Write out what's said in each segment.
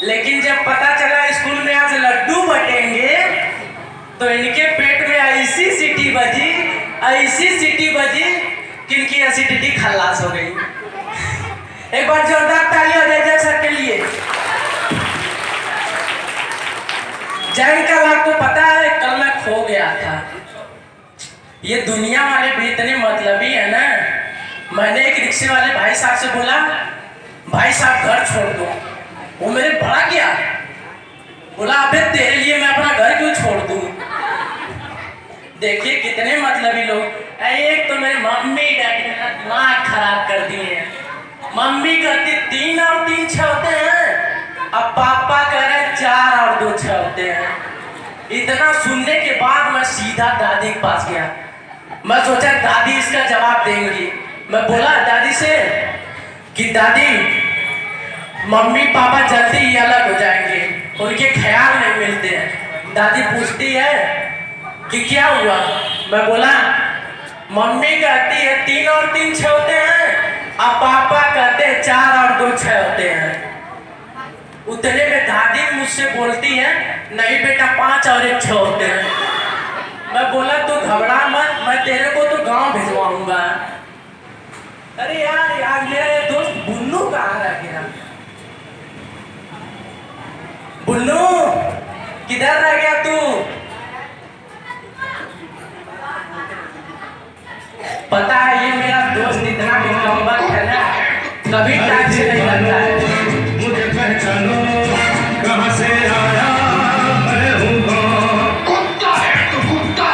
लेकिन जब पता चला स्कूल में आज लड्डू बटेंगे तो इनके पेट में ऐसी सीटी बजी कि इनकी एसिडिटी खल्लास हो गई। एक बार जोरदार तालियां हो जाए सर के लिए। जैन का आपको पता है कल मैं खो गया था। ये दुनिया वाले भी इतने मतलबी है ना। मैंने एक रिक्शे वाले भाई साहब से बोला, भाई साहब घर छोड़ दो। वो मेरे बड़ा गया, बोला अबे तेरे लिए मैं अपना घर क्यों छोड़ दूं। देखिए कितने मतलबी लोग। एक तो मेरे मम्मी डैडी मेरा दिमाग खराब कर दिए हैं। मम्मी कहती 3 और 3 6 होते हैं, अब पापा कह रहे 4 और 2 6 होते हैं। इतना सुनने के बाद मैं सीधा दादी के पास गया। मैं सोचा दादी इसका जवाब देंगी। मैं बोला दादी से कि दादी मम्मी पापा जल्दी ही अलग हो जाएंगे, उनके ख्याल नहीं मिलते हैं। दादी पूछती है कि क्या हुआ। मैं बोला मम्मी कहती है 3 और 3 6 होते हैं, अब पापा कहते हैं 4 और 2 6 होते हैं। उतने में दादी मुझसे बोलती है नहीं बेटा 5 और 1 6 होते हैं। मैं बोला तू घबरा मत, मैं तेरे को तो गांव भिजवाऊंगा। अरे यार मेरा ये दोस्त बुन्नू कहाँ रह गया। बुन्नू किधर रह गया तू। पता है ये मेरा दोस्त इतना निकम्बक है ना, कभी टाइम से नहीं लगता है। मुझे पहचानो कहां से आया मैं हूं कौन। कुत्ता है तो कुत्ता।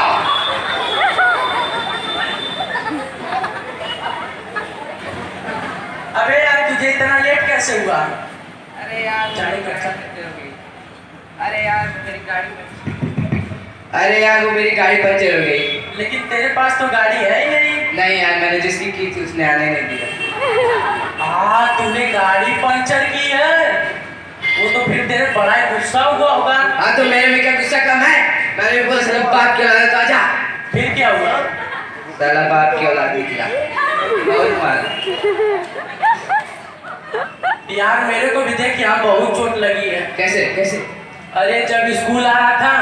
अबे यार तुझे इतना लेट कैसे हुआ। अरे यार गाड़ी कच्चा। अरे यार मेरी गाड़ी वो मेरी गाड़ी पंचर हो गई। लेकिन तेरे पास तो गाड़ी है ही नहीं। नहीं यार मैंने जिसकी की थी उसने आने नहीं दिया। तूने गाड़ी पंचर की है, वो तो फिर तेरे बड़ा ही गुस्सा हुआ होगा। हाँ तो मेरे में क्या गुस्सा कम है। मैंने भी बोला साला बाप की औलाद आ जा। फिर क्या हुआ। साला बाप की औलाद निकला बहुत मारा। यार मेरे को भी देख यहाँ बहुत चोट लगी है। कैसे कैसे। अरे जब स्कूल आ रहा था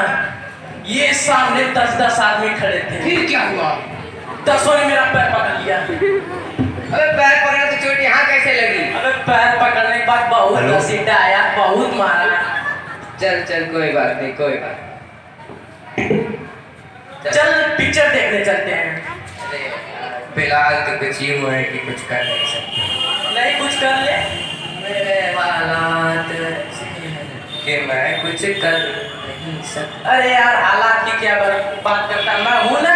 ये सामने 10 आदमी खड़े थे। फिर क्या हुआ। 10 ने मेरा पैर पकड़ लिया। अबे पैर पकड़ा तो चोट यहाँ कैसे लगी। अबे पैर पकड़ने के बाद बहुत घसीटा आया, बहुत मारा। चल चल कोई बात नहीं कोई बात। चल पिक्चर देखने चलते हैं। फिलहाल तो कुछ यूं है कि कुछ कर नहीं सकते। नहीं कुछ कर ले। मेरे हालात कि मैं कुछ कर नहीं सकता। अरे यार हालात की क्या बात करता मैं हूँ ना।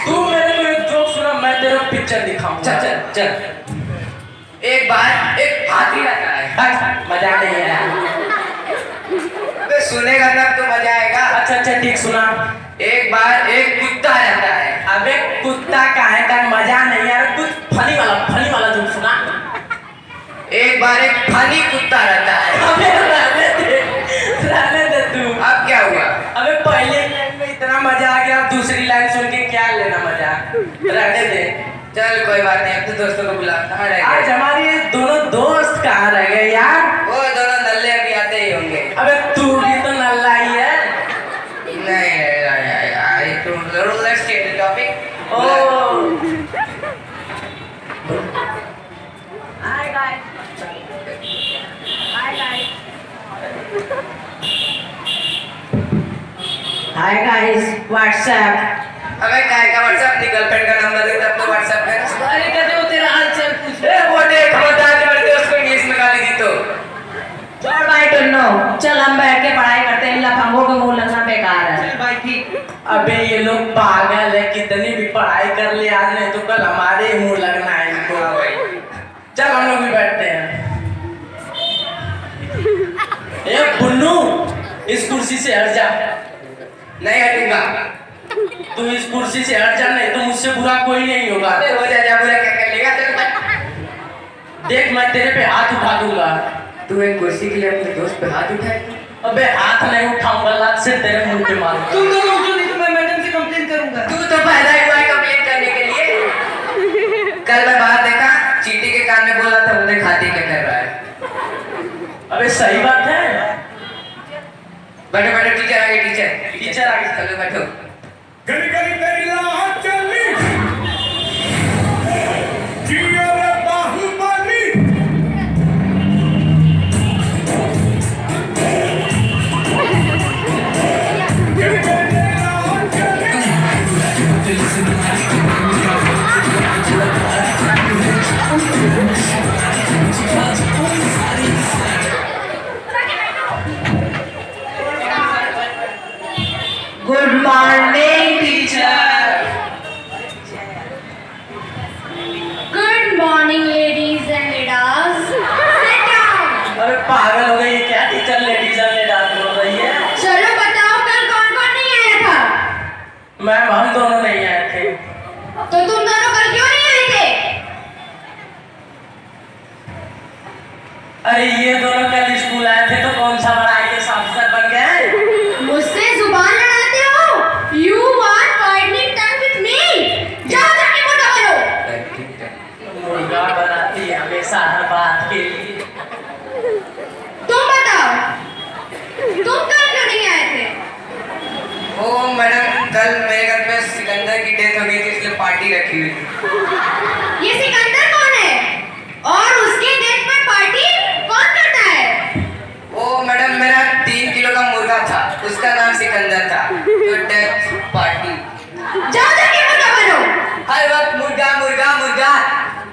तू मेरे को एक जोक सुना, मैं तेरे को पिक्चर दिखाऊं। चल चल चल। एक बार एक हाथी रहता है। मजा नहीं है। अबे सुनेगा तब तो मजा आएगा। अच्छा ठीक सुना। एक बार एक कुत्ता रहता है। अबे कुत्ता काहे का मजा नहीं यार, कुछ फनी वाला जोक सुना। एक बार एक फनी कुत्ता रहता है। अबे रहने दे तू। अब क्या हुआ। अबे पहले लाइन में इतना मजा आ गया, अब दूसरी लाइन सुन के क्या लेना मजा। रहने दे। चल कोई बात नहीं। अब तो दोस्तों को बुला। कहाँ रह आज गए। हमारे ये दोनों दोस्त कहाँ रह गए यार। वो दोनों नल्ले अभी आते ही होंगे। अबे तू भी तो नल्ला ही है। नहीं तुम जरूर let's change the topic. Hi guys. Hi guys. Hi guys. WhatsApp. अबे काय का व्हाट्सएप। अपनी गर्लफ्रेंड का नंबर दे तब तो व्हाट्सएप है। अरे कहते हो तेरा हालचाल पूछ। वो देख वो दादी वाले दोस्त को इंग्लिश में गाली दी तो। छोड़ भाई तुम नो। चल हम बैठ के पढ़ाई करते हैं। लफंगों के मुंह लगना बेकार है। चल भाई ठीक। अबे ये लोग पागल है, कितनी भी पढ़ाई कर ले आज नहीं तो कल हमारे ही मुंह लगना है इनको। चल हम लोग भी बैठते हैं। ए बुन्नू इस कुर्सी से हट जा। नहीं हटूंगा। तू इस कुर्सी से हट जा, नहीं तो मुझसे बुरा कोई नहीं होगा। अबे हो जा बुरा क्या कर लेगा। चल देख मैं तेरे पे हाथ उठा दूंगा। तू एक कुर्सी के लिए अपने दोस्त पे हाथ उठाएगा। अबे हाथ नहीं उठाऊंगा, लात से तेरे मुंह पे मारूंगा। तू तो मुझे नहीं तो मैं मैडम से कंप्लेंट करूंगा। तू तो पैदा ही हुआ है कंप्लेंट करने के लिए। कल मैं बाहर देखा चींटी के कान में बोला था वो देख हाथी क्या कर रहा है। अबे सही बात है। बैठो बैठो, टीचर आ गए, टीचर टीचर आ गए। चलो बैठो। गली गली तेरी लाहौर चली जियो रे बाहुबली गली गली तेरी लाहौर चली good morning teacher. Good morning, ladies and leaders. Sit down. अरे पागल हो गई है क्या? टीचर लेडीज एंड लेडीज बोल रही है। चलो बताओ कल कौन कौन नहीं आया था? मैम हम दोनों नहीं आए थे। तो तुम दोनों कल क्यों नहीं आए थे? अरे ये दोनों कल स्कूल आए थे तो कौन सा बड़ा आईएएस ऑफिसर बन गए? मुझसे जुबान लड़ाते हो? You are fighting time with me. जाओ जाके मुर्गा बनो. मुर्गा बनाती है हमेशा हर बात के लिए। तुम बताओ, तुम कल क्यों नहीं आए थे? ओ मैडम, कल मेरे घर पे सिकंदर की डेथ हो गई थी, इसलिए पार्टी रखी हुई थी। ये सिकंदर कौन है? और उसके डेथ पर पार्टी कौन करता है? ओ मैडम, मेरा 3 किलो का मुर्गा था, उसका नाम सिकंदर था, तो डेथ पार्टी। जाओ जाके मुर्गा बनो. हर वक्त मुर्गा मुर्गा मुर्गा।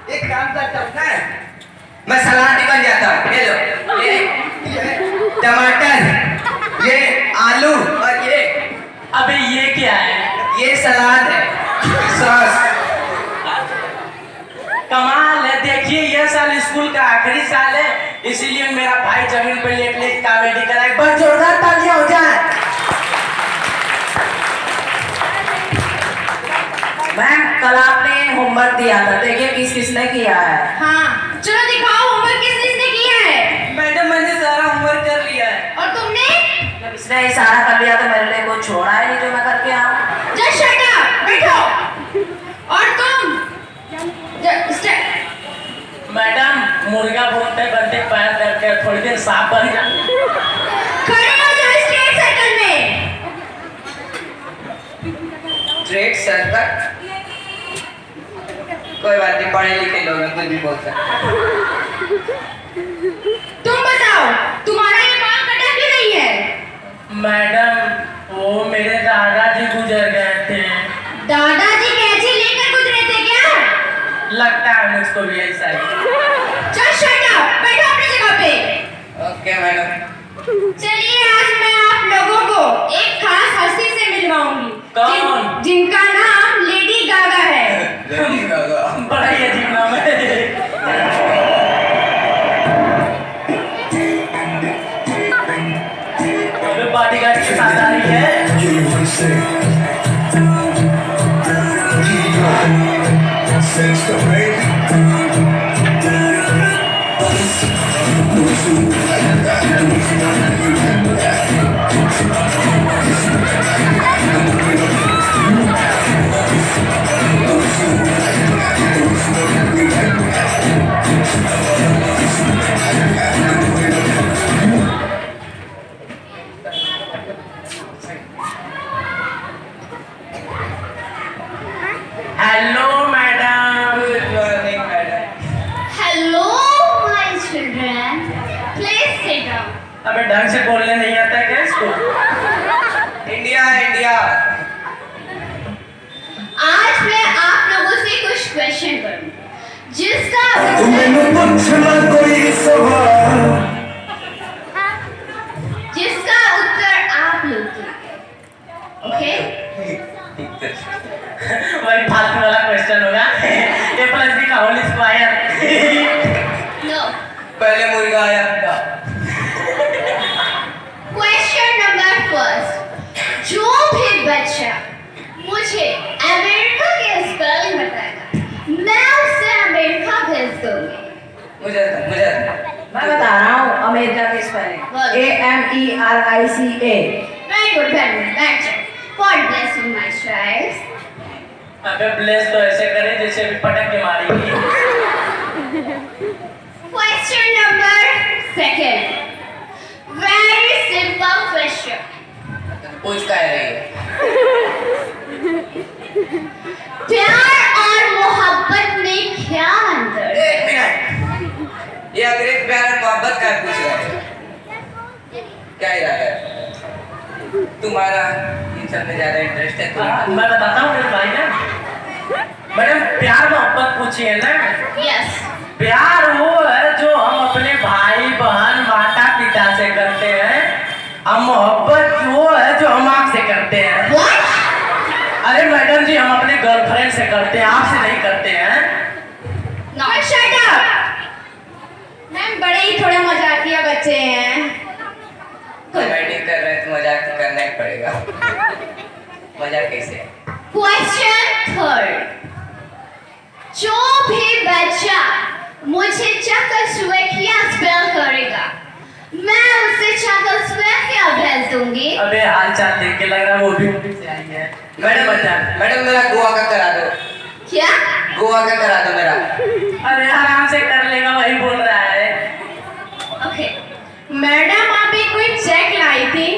एक काम करता हूँ ना, मैं सलाद बन जाता हूँ। ये लो, ये टमाटर, ये आलू और ये अबे ये क्या है? ये सलाद है, सॉस। कमाल है। देखिए ये साल स्कूल का आखिरी साल है, इसीलिए मेरा भाई जमीन पर लेट लेट कॉमेडी कराए। बस जोरदार तालियां हो जाए। मैम कल आपने होमवर्क दिया था, देखिए किस किसने किया है। हाँ, चलो दिखाओ होमवर्क किस किसने किया है. मैडम, मैंने सारा होमवर्क कर लिया है। और तुमने? जब इसने इशारा कर लिया तो मेरे लिए कुछ छोड़ा है नहीं जो मैं करके आऊँ। Just shut up, बैठो. और तुम? मैडम मुर्गा बोलते बनते पैर दर्द कर थोड़ी देर साफ बन जा। खड़े हो जाओ स्ट्रेट सर्कल में. Straight circle? कोई बात नहीं, पढ़े लिखे लोग हैं, कुछ भी बोल सकते। तुम बताओ, तुम्हारा ये बाल कटा क्यों नहीं है? मैडम वो मेरे दादाजी गुजर गए थे। दादाजी कैंची लेकर गुजरे थे क्या? लगता है मुझको भी ऐसा ही। Just shut up, बैठो अपनी जगह पे. Okay madam. चलिए आज मैं आप लोगों को एक खास हस्ती से मिलवाऊंगी. कौन? जिनका नाम लेडी गागा है. बड़ा ही अजीब नाम है। अबे बॉडीगार्ड के साथ आ रही है। Sense the baby. Hello madam. Good morning madam. Hello my children, please sit down. अबे ढंग से बोलने नहीं आता है क्या इसको? India India. आज मैं आप लोगों से कुछ क्वेश्चन करूंगा जिसका मैंने पूछना कोई सवाल जिसका उत्तर आप लोग देंगे. ओके? वही फालतू वाला क्वेश्चन होगा। ए प्लस बी का होल स्क्वायर। नो. पहले मुर्गा आया। Question number first. जो भी बच्चा मुझे अमेरिका के स्पेलिंग बताएगा मैं उसे अमेरिका भेज दूंगी. मुझे मैं बता रहा हूँ अमेरिका की स्पेलिंग बोल. AMERICA। Very good, very good. That's it. God bless you, my child. अबे ब्लेस तो ऐसे करे जैसे अभी पटक के मारेगी। Question number second. Very simple question. पूछ का रही है प्यार और मोहब्बत में क्या अंतर है? एक मिनट, ये अंग्रेज प्यार और मोहब्बत का पूछ रहा है, क्या इरादा है तुम्हारा? इन सब में ज्यादा इंटरेस्ट है तो मैं बताता हूँ मेरे भाई ना, मैडम प्यार मोहब्बत पूछी है ना, Yes. प्यार वो है जो हम अपने भाई बहन माता पिता से करते हैं, और मोहब्बत वो है जो हम आपसे करते हैं। What? अरे मैडम जी, हम अपने गर्लफ्रेंड से करते हैं, आपसे नहीं करते हैं। No. Shut up. मैम बड़े ही थोड़े मजाकिया बच्चे हैं। कॉमेडी कर रहे हैं तो मजाक तो करना ही पड़ेगा। मजाक कैसे? Question third. जो भी बच्चा मुझे चेकोस्लोवाकिया स्पेल करेगा, मैं उसे चेकोस्लोवाकिया भेज दूंगी। अबे हाल चाल देख के लग रहा है वो भी से आई है। मैडम मेरा गोवा का करा दो, क्या? गोवा का करा दो मेरा। अरे आराम से कर लेगा, वही बोल रहा है। Okay. मैडम आप एक कोई चेक लाई थी,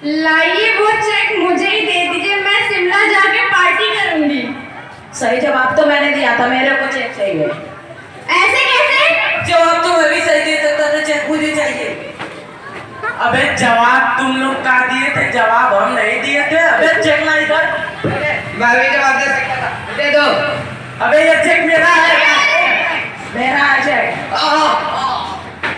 लाइए वो चेक मुझे ही दे दीजिए, मैं शिमला जाके पार्टी करूंगी। सही जवाब तो मैंने दिया था, मेरे को चेक चाहिए। ऐसे कैसे? जवाब तो मैं भी सही दे सकता था, चेक मुझे चाहिए। अबे जवाब तुम लोग का दिए थे, जवाब हम नहीं दिए थे। अबे चेक लाई कर। मैं भी जवाब दे सकता था, दे दो। अबे ये चेक मेरा है। मेरा है चेक।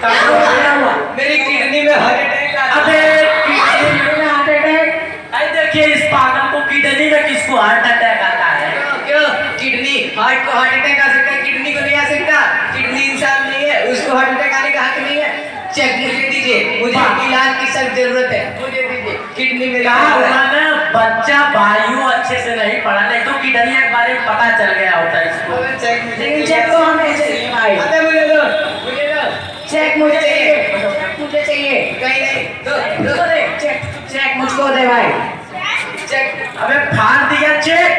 कहाँ हुआ? मेरी किडनी में हार्ट अटैक आ रहा अबे है। किडनी में हार्ट अटैक? अरे देखिए इस पागल को किडनी में किसको हार्ट अटैक आता है? क्यों? किडनी हार्ट को हार्ट अटैक आ सकता है, किडनी को नहीं आ सकता। किडनी इंसान नहीं है, उसको हार्ट अटैक आने का हक नहीं है। चेक मुझे दीजिए, मुझे इलाज की सख्त जरूरत है, मुझे दीजिए। किडनी मेरी कहा खराब हुआ है। ना, बच्चा बायु अच्छे से नहीं पढ़ा, नहीं तो किडनी के बारे में पता चल गया होता है इसको। अबे चेक मुझे लेकिन दीजिए। चेक तो हमें चाहिए भाई। अबे मुझे दो, मुझे दो। चेक मुझे चाहिए, मुझे चाहिए। कहीं नहीं, दो दो। चेक चेक मुझको दे भाई। चेक अबे फाड़ दिया चेक।